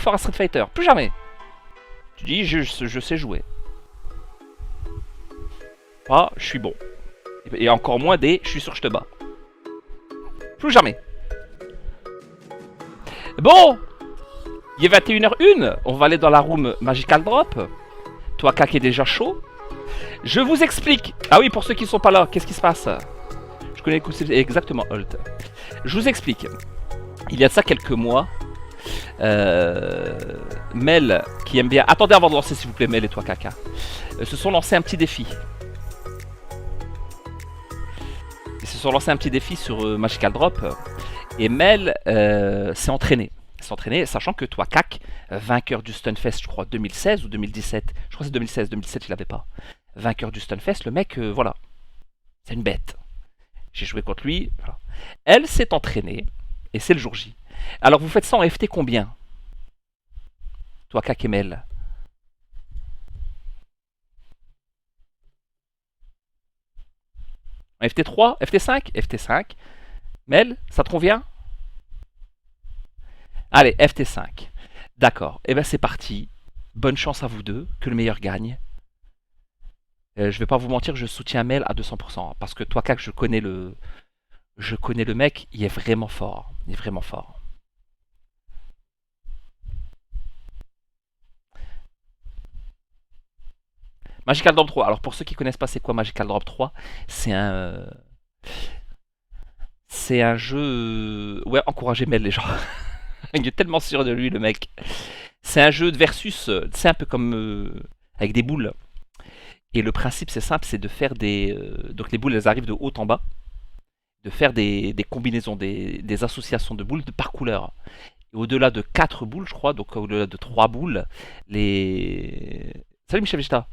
fort à Street Fighter. Plus jamais. Tu dis, je sais jouer. Ah, je suis bon. Et encore moins des, je suis sûr que je te bats. Plus jamais. Bon, il est 21h01. On va aller dans la room Magical Drop. Toi, Kak est déjà chaud. Je vous explique. Ah oui, pour ceux qui sont pas là, qu'est-ce qui se passe? Je connais le coup, c'est exactement Holt. Je vous explique. Il y a de ça quelques mois, Mel, qui aime bien... Attendez avant de lancer s'il vous plaît, Mel et toi, Kaka. Se sont lancés un petit défi. Ils se sont lancés un petit défi sur Magical Drop. Et Mel s'est entraîné. Sachant que toi, Kak, vainqueur du Stunfest, je crois, 2016 ou 2017. Je crois que c'est 2016. 2017, il l'avait pas. Vainqueur du Stunfest, le mec, voilà. C'est une bête. J'ai joué contre lui. Voilà. Elle s'est entraînée. Et c'est le jour J. Alors, vous faites ça en FT combien? Toi, Kak et Mel. En FT3, FT5, FT5. Mel, ça te convient? Allez, FT5. D'accord. Et ben c'est parti. Bonne chance à vous deux. Que le meilleur gagne. Je vais pas vous mentir, je soutiens Mel à 200%. Parce que toi, Kak, je connais le mec. Il est vraiment fort. Il est vraiment fort. Magical Drop 3. Alors pour ceux qui connaissent pas c'est quoi Magical Drop 3, c'est un jeu ouais, encouragez Mel les gens. Il est tellement sûr de lui le mec. C'est un jeu de versus, c'est un peu comme avec des boules. Et le principe c'est simple, c'est de faire des donc les boules elles arrivent de haut en bas, de faire des combinaisons, des associations de boules de par couleur. Au-delà de 4 boules, je crois, donc au-delà de 3 boules, les... Salut Michel Vegeta.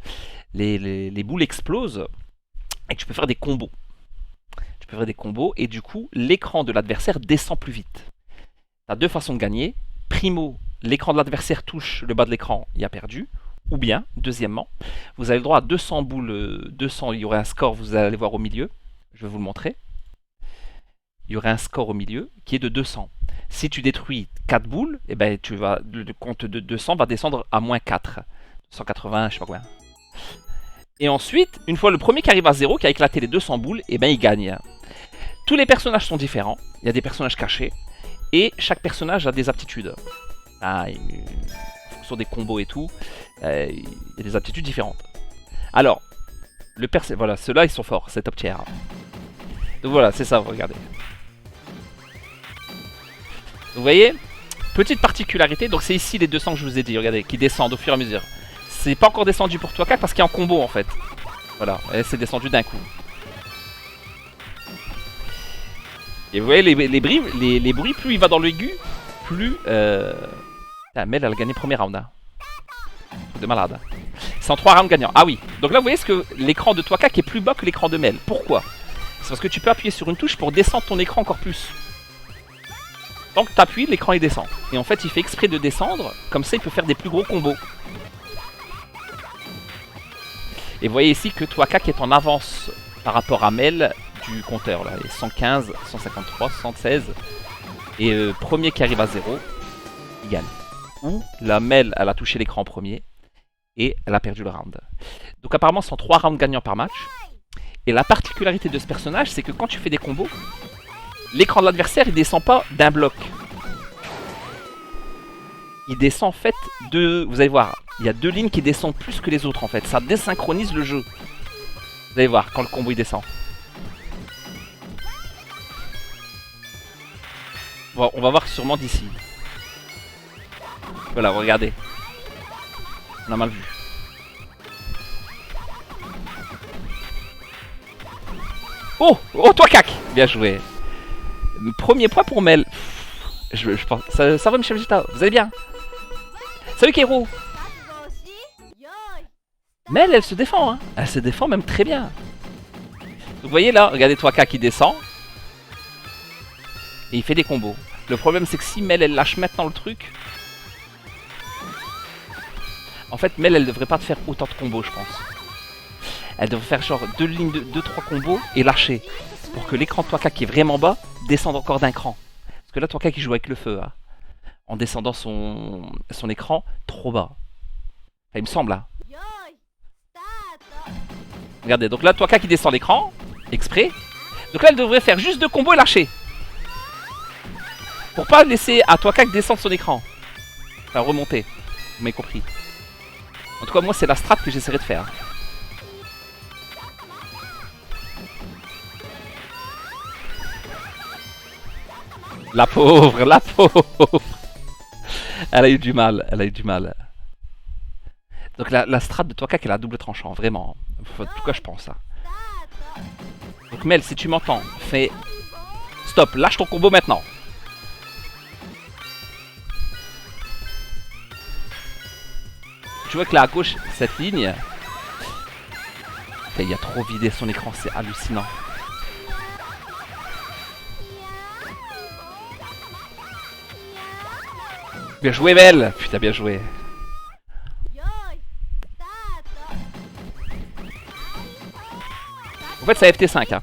Les boules explosent et que tu peux faire des combos. Tu peux faire des combos et du coup, l'écran de l'adversaire descend plus vite. Tu as deux façons de gagner. Primo, l'écran de l'adversaire touche le bas de l'écran, il a perdu. Ou bien, deuxièmement, vous avez le droit à 200 boules. 200, il y aurait un score, vous allez voir au milieu. Je vais vous le montrer. Il y aurait un score au milieu qui est de 200. Si tu détruis 4 boules, eh ben, le compte de 200 va descendre à moins 4. 180, je sais pas combien. Et ensuite, une fois le premier qui arrive à 0, qui a éclaté les 200 boules, et ben il gagne. Tous les personnages sont différents. Il y a des personnages cachés. Et chaque personnage a des aptitudes. En fonction des combos et tout, il y a des aptitudes différentes. Alors, voilà, ceux-là ils sont forts, c'est top tier. Donc voilà, c'est ça, regardez. Vous voyez, petite particularité, donc c'est ici les 200 que je vous ai dit, regardez, qui descendent au fur et à mesure. C'est pas encore descendu pour toi, Kak, parce qu'il est en combo en fait. Voilà, et c'est descendu d'un coup. Et vous voyez, les bruits, plus il va dans l'aigu, plus... Mel, elle a gagné premier round. Hein. De malade. C'est en 3 rounds gagnants. Ah oui, donc là vous voyez que l'écran de toi, Kak, est plus bas que l'écran de Mel. Pourquoi? C'est parce que tu peux appuyer sur une touche pour descendre ton écran encore plus. Tant que tu appuies, l'écran il descend. Et en fait, il fait exprès de descendre, comme ça il peut faire des plus gros combos. Et vous voyez ici que toi, Kak, est en avance par rapport à Mel du compteur. Là, 115, 153, 116. Et premier qui arrive à 0, il gagne. Ou la Mel, elle a touché l'écran en premier et elle a perdu le round. Donc apparemment, c'est en 3 rounds gagnants par match. Et la particularité de ce personnage, c'est que quand tu fais des combos, l'écran de l'adversaire, il descend pas d'un bloc. Il descend en fait de... Vous allez voir, il y a 2 lignes qui descendent plus que les autres en fait. Ça désynchronise le jeu. Vous allez voir quand le combo il descend. Bon, on va voir sûrement d'ici. Voilà, regardez. On a mal vu. Oh, oh toi Kak. Bien joué. Premier point pour Mel. Je pense... Ça va Michel Vegeta, vous allez bien? Salut Kero. Mel, elle se défend, hein. Elle se défend même très bien. Vous voyez là, regardez toi Kak qui descend. Et il fait des combos. Le problème c'est que si Mel elle lâche maintenant le truc... En fait Mel elle devrait pas te faire autant de combos je pense. Elle devrait faire genre 2-3 combos et lâcher. Pour que l'écran de toi Kak qui est vraiment bas descende encore d'un cran. Parce que là toi Kak qui joue avec le feu. Hein. en descendant son écran trop bas. Enfin, il me semble là. Regardez, donc là, Toaka qui descend l'écran, exprès. Donc là, elle devrait faire juste 2 combos et lâcher. Pour pas laisser à Toaka que descendre son écran. Enfin, remonter. Vous m'avez compris. En tout cas, moi, c'est la strat que j'essaierai de faire. La pauvre, la pauvre. Elle a eu du mal, elle a eu du mal. Donc la strat de Toaka, qu'elle a double tranchant, vraiment. En tout cas, je pense ça. Donc Mel, si tu m'entends, fais... Stop, lâche ton combo maintenant. Tu vois que là à gauche, cette ligne... Il a trop vidé son écran, c'est hallucinant. Bien joué Mel. Putain, bien joué. En fait, c'est FT5. Hein.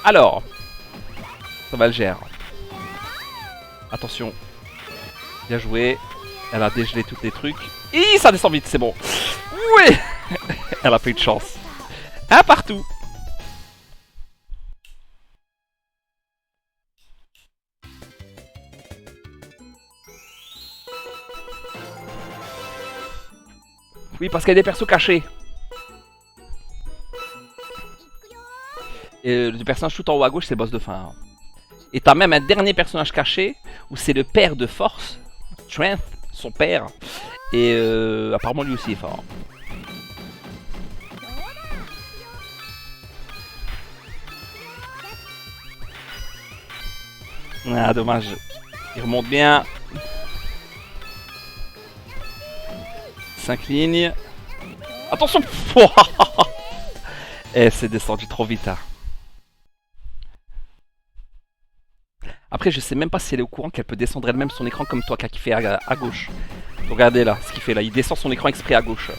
Alors, ça va le gérer. Attention. Bien joué. Elle a dégelé tous les trucs. Et ça descend vite, c'est bon. Ouais. Elle a pas eu de chance. Un partout. Oui, parce qu'il y a des persos cachés. Et le personnage tout en haut à gauche, c'est le boss de fin. Et t'as même un dernier personnage caché, où c'est le père de Force, Strength, son père. Et apparemment lui aussi est fort. Ah, dommage. Il remonte bien. 5 lignes. Attention. Eh, c'est descendu trop vite. Hein. Après, je sais même pas si elle est au courant qu'elle peut descendre elle-même son écran comme toi, qui fait à gauche. Donc, regardez là, ce qu'il fait là. Il descend son écran exprès à gauche.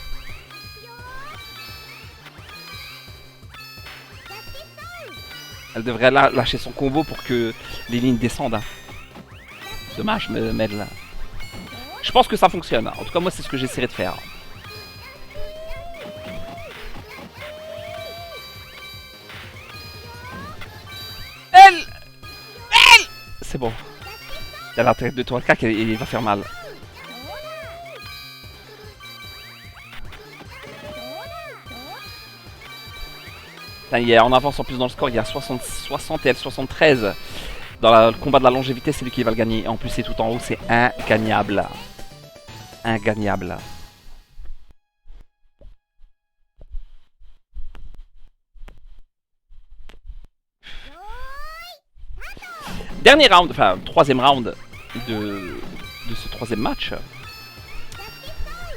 Elle devrait lâcher son combo pour que les lignes descendent. Hein. Dommage, mais là. Je pense que ça fonctionne. En tout cas, moi, c'est ce que j'essaierai de faire. C'est bon. Il y a la tête de Toaka qui il va faire mal. Putain, il est en avance en plus dans le score, il y a 60 et elle 73. Dans le combat de la longévité, c'est lui qui va le gagner. Et en plus, c'est tout en haut, c'est ingagnable. Ingagnable. Dernier round, enfin troisième round de ce troisième match.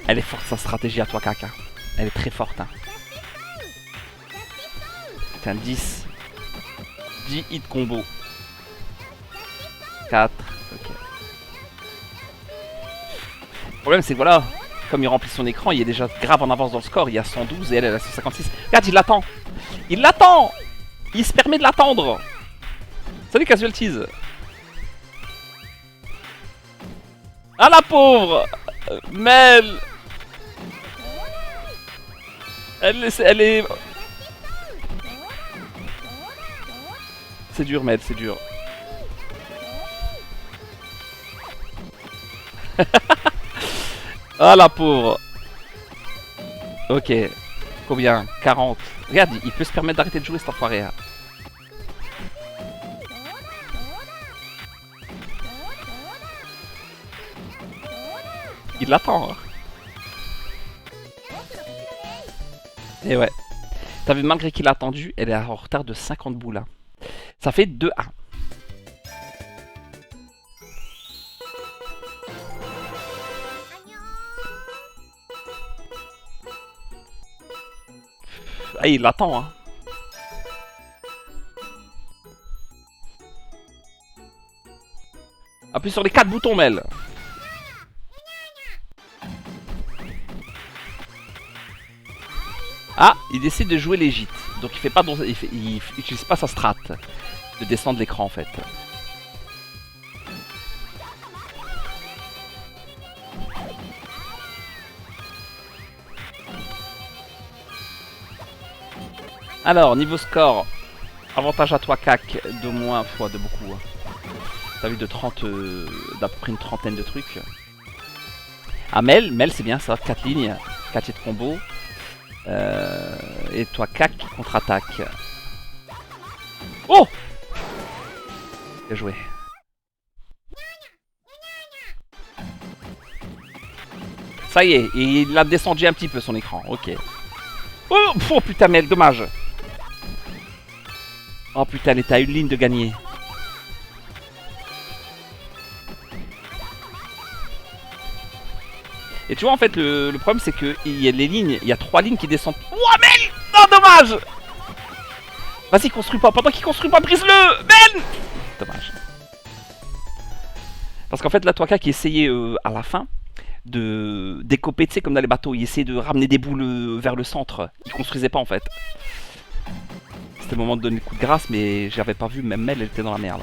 Elle est forte sa stratégie à toi Kaka. Elle est très forte. Hein. Putain, 10 hit combo. 4. Ok. Le problème c'est que voilà, comme il remplit son écran, il est déjà grave en avance dans le score. Il y a 112 et elle a 156. Regarde, il l'attend. Il l'attend. Il se permet de l'attendre. Salut Casualties. Ah la pauvre Mel. Elle est... C'est dur Mel, c'est dur. Ah la pauvre. Ok. Combien? 40. Regarde, il peut se permettre d'arrêter de jouer cet enfoiré. Hein. Il l'attend. Hein. Et ouais. T'as vu, malgré qu'il a attendu, elle est en retard de 50 boules. Hein. Ça fait 2-1. Ah, il l'attend, hein. Appuie sur les 4 boutons, Mel. Ah, il décide de jouer les gîtes. Donc il fait pas, il utilise pas sa strat de descendre l'écran en fait. Alors, niveau score, avantage à toi CAC d'au moins, de beaucoup. T'as vu de 30, d'à peu près une trentaine de trucs. Ah Mel c'est bien ça, 4 lignes, 4 hits de combo. Et toi CAC qui contre-attaque. Oh! Bien joué. Ça y est, il a descendu un petit peu son écran, ok. Oh putain Mel, dommage. Oh putain, elle était à une ligne de gagner. Et tu vois en fait le problème c'est que il y a les lignes, il y a 3 lignes qui descendent. Ouah Mel! Non dommage! Vas-y construis pas, pendant qu'il construit pas, brise-le! Mel! Dommage. Parce qu'en fait là toi qui essayait à la fin de décoper, tu sais comme dans les bateaux, il essayait de ramener des boules vers le centre. Il construisait pas en fait. C'était le moment de donner le coup de grâce mais j'avais pas vu, même Mel elle était dans la merde.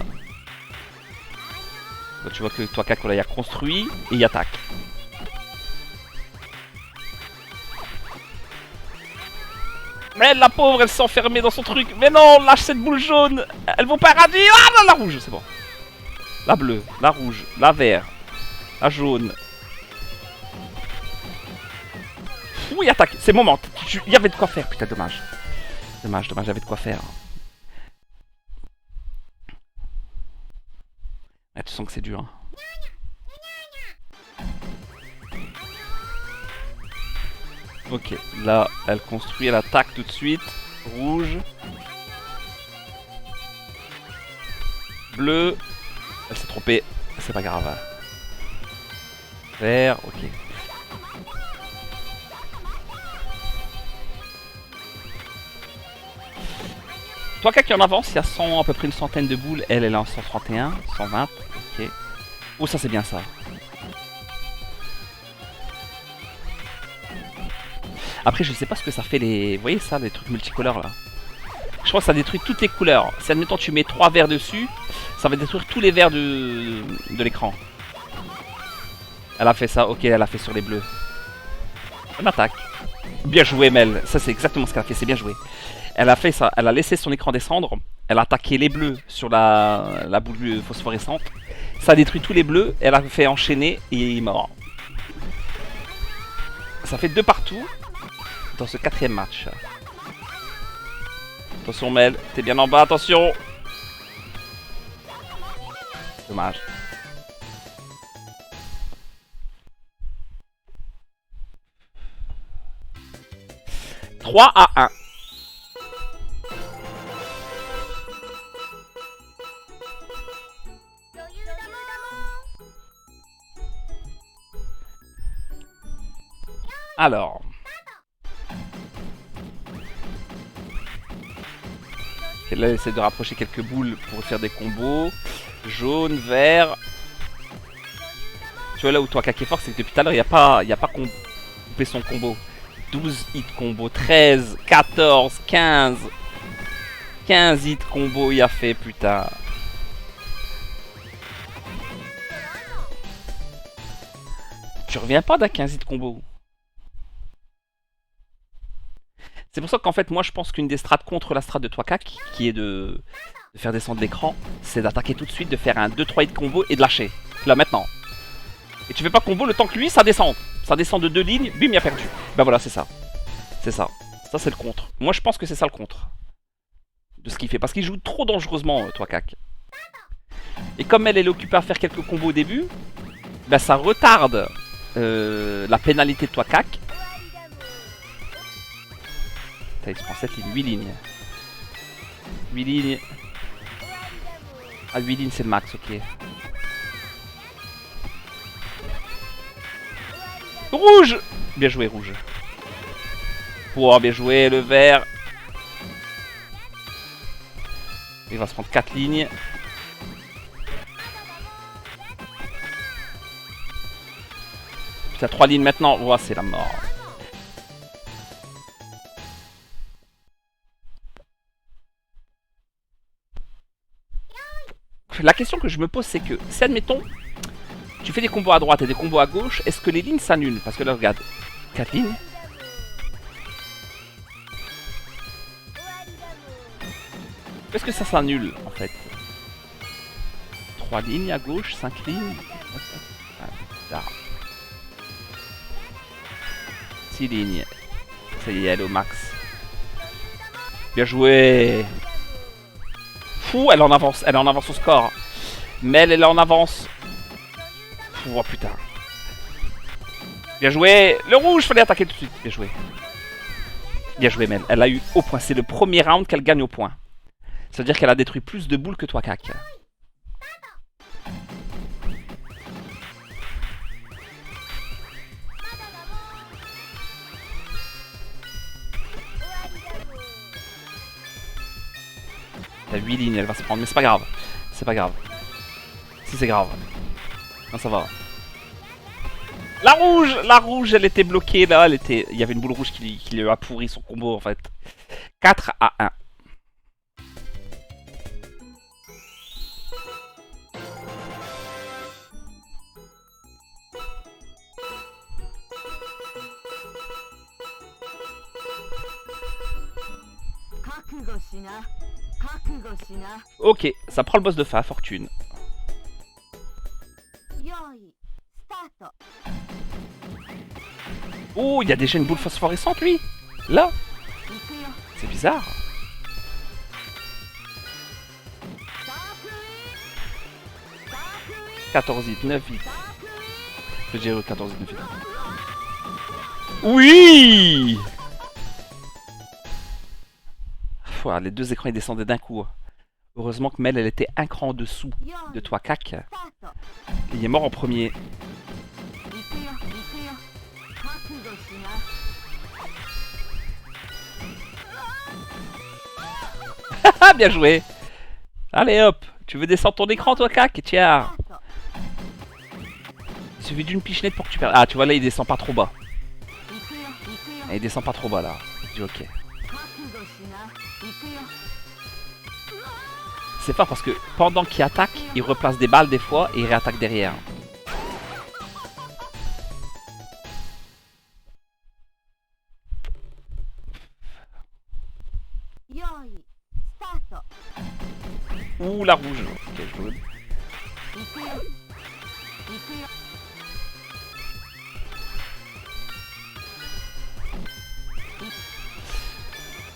Donc, tu vois que toi là il a construit et il attaque. Mais la pauvre, elle s'est enfermée dans son truc. Mais non, lâche cette boule jaune. Elle vaut pas radis. Ah non, la rouge, c'est bon. La bleue, la rouge, la verte, la jaune. Oui, attaque. C'est le moment. Il y avait de quoi faire. Putain, dommage. Dommage, il y avait de quoi faire. Ah, tu sens que c'est dur. Hein. Ok, là, elle construit, elle attaque tout de suite. Rouge. Bleu. Elle s'est trompée. C'est pas grave. Vert, ok. Toi, qui en avance, il y a 100, à peu près une centaine de boules. Elle est en 131, 120. Ok. Oh, ça, c'est bien ça. Après, je sais pas ce que ça fait les... Vous voyez ça, les trucs multicolores là? Je crois que ça détruit toutes les couleurs. Si admettons tu mets 3 verts dessus, ça va détruire tous les verts de l'écran. Elle a fait ça, ok, elle a fait sur les bleus. On attaque. Bien joué Mel, ça c'est exactement ce qu'elle a fait, c'est bien joué. Elle a fait ça, elle a laissé son écran descendre. Elle a attaqué les bleus sur la boule phosphorescente. Ça a détruit tous les bleus, elle a fait enchaîner et il est mort. Ça fait 2 partout dans ce 4ème match. Attention Mel, t'es bien en bas, attention. Dommage. « 3-1. Alors... Là, elle essaie de rapprocher quelques boules pour faire des combos. Jaune, vert. Tu vois là où toi qui est fort, c'est que depuis tout à l'heure, il n'y a pas coupé son combo. 12 hits combo, 13, 14, 15. 15 hits combo, il a fait, putain. Tu reviens pas d'un 15 hits combo. C'est pour ça qu'en fait, moi, je pense qu'une des strats contre la strat de Twakak, qui est de faire descendre l'écran, c'est d'attaquer tout de suite, de faire un 2-3 hits combo et de lâcher. Là, maintenant. Et tu fais pas combo le temps que lui, ça descend. Ça descend de 2 lignes, bim, il a perdu. Ben voilà, c'est ça. C'est ça. Ça, c'est le contre. Moi, je pense que c'est ça le contre. De ce qu'il fait. Parce qu'il joue trop dangereusement, Twakak. Et comme elle est occupée à faire quelques combos au début, ben ça retarde la pénalité de Twakak. Il se prend 7 lignes, 8 lignes. 8 lignes. Ah, 8 lignes, c'est le max, ok. Rouge! Bien joué, rouge. Oh, bien joué, le vert. Il va se prendre 4 lignes. Putain, 3 lignes maintenant. Oh, c'est la mort. la question que je me pose, c'est que si, admettons, tu fais des combos à droite et des combos à gauche, est-ce que les lignes s'annulent? Parce que là, regarde, 4 lignes. Est-ce que ça s'annule, en fait? 3 lignes à gauche, 5 lignes. Ah, 6 lignes. Ça y est, elle est au max. Bien joué. Fou, elle est en avance au score. Mel, elle est en avance. Fou, oh putain. Bien joué. Le rouge, fallait attaquer tout de suite. Bien joué. Bien joué, Mel. Elle a eu au point. C'est le premier round qu'elle gagne au point. Ça veut dire qu'elle a détruit plus de boules que toi, Cac. T'as 8 lignes, elle va se prendre, mais c'est pas grave. C'est pas grave. Si, c'est grave. Non, ça va. La rouge, elle était bloquée là. Il y avait une boule rouge qui lui a pourri son combo en fait. 4 à 1. Ok, ça prend le boss de fin, Fortune. Oh, il y a déjà une boule phosphorescente, lui. Là. C'est bizarre. « 14 hits, 9 hits. » Je dirais 14 hits, 9 hits. Oui. Pouah, les deux écrans ils descendaient d'un coup. Heureusement que Mel elle était un cran en dessous de toi, Cac. Il est mort en premier. Bien joué. Allez hop, tu veux descendre ton écran toi, Cac? Tiens. Il suffit d'une pichenette pour que tu perdes. Ah, tu vois là il descend pas trop bas. Ah, il descend pas trop bas là. Je dis ok. C'est fort parce que pendant qu'il attaque, il replace des balles des fois et il réattaque derrière. Ouh, la rouge. Ok, jaune.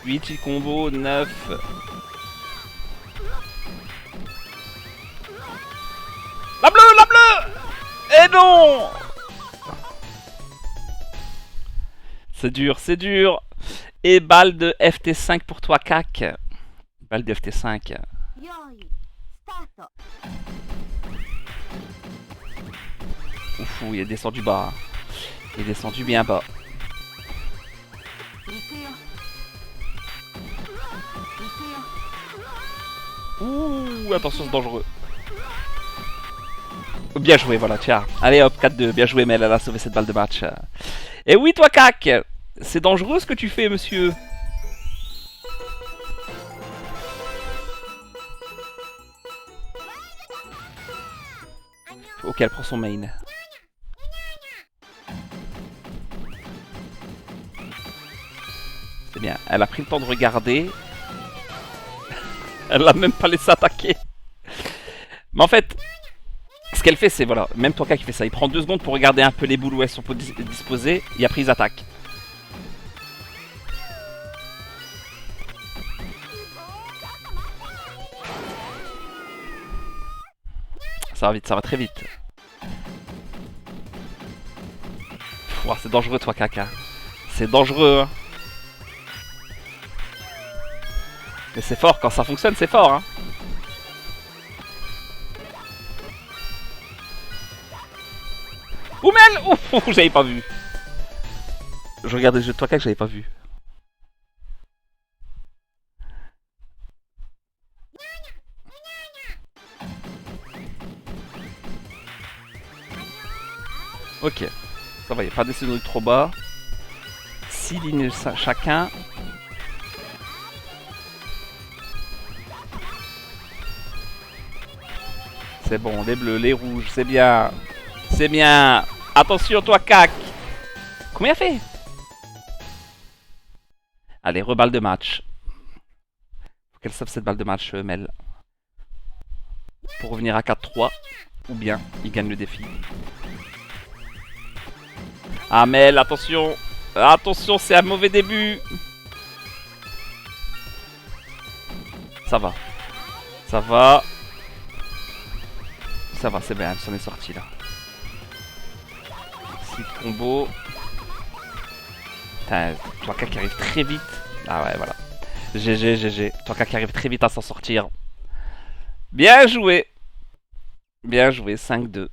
Huit combo, 9. La bleue, la bleue. Eh non. C'est dur, c'est dur. Et balle de FT5 pour toi, Cac. Balle de FT5. Ouf, il est descendu bas. Il est descendu bien bas. Ouh, attention, c'est dangereux. Bien joué, voilà, tiens. Allez hop, 4-2. Bien joué, Mel, elle a sauvé cette balle de match. Et oui, toi, Cac. C'est dangereux ce que tu fais, monsieur. Ok, elle prend son main. C'est bien, elle a pris le temps de regarder. Elle l'a même pas laissé attaquer. Mais en fait, ce qu'elle fait, c'est voilà, même toi qui fait ça, il prend 2 secondes pour regarder un peu les boules où elles sont disposées, et après ils attaquent. Ça va vite, ça va très vite. Ouah, c'est dangereux toi, Caca. C'est dangereux, hein. Mais c'est fort, quand ça fonctionne, c'est fort, hein. Oumel! Ouh, j'avais pas vu. Je regardais le jeu de toi, Caca, j'avais pas vu. Ok, ça va, il n'y a pas d'essai de trop bas. 6 lignes chacun. c'est bon. Les bleus, les rouges, c'est bien. C'est bien. Attention, toi, cac. Combien fait? Allez, reballe de match. Faut qu'elle sauve cette balle de match, Mel. Pour revenir à 4-3. Ou bien, il gagne le défi. Ah, Mel, attention. Attention, c'est un mauvais début. Ça va. Ça va. Ça va, c'est bien, elle s'en est sortie là. 6 combos. Putain, Twaka qui arrive très vite. Ah ouais, voilà. GG, GG. Twaka qui arrive très vite à s'en sortir. Bien joué. Bien joué, 5-2.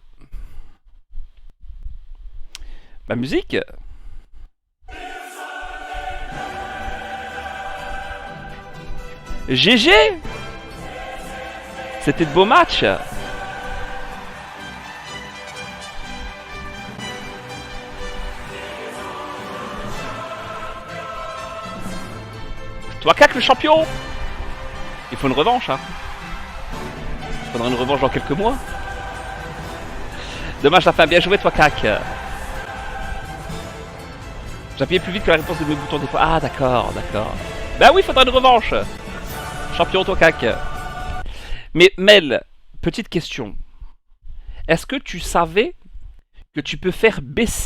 Ma musique. GG. C'était de beaux matchs. Toi, cac, le champion. Il faut une revanche, hein. Il faudra une revanche dans quelques mois. Dommage, la fin. Bien joué, toi, cac. J'appuyais plus vite que la réponse de mes boutons des fois. Ah, d'accord, d'accord. Ben oui, il faudra une revanche. Champion, toi, cac. Mais Mel, petite question. Est-ce que tu savais que tu peux faire baisser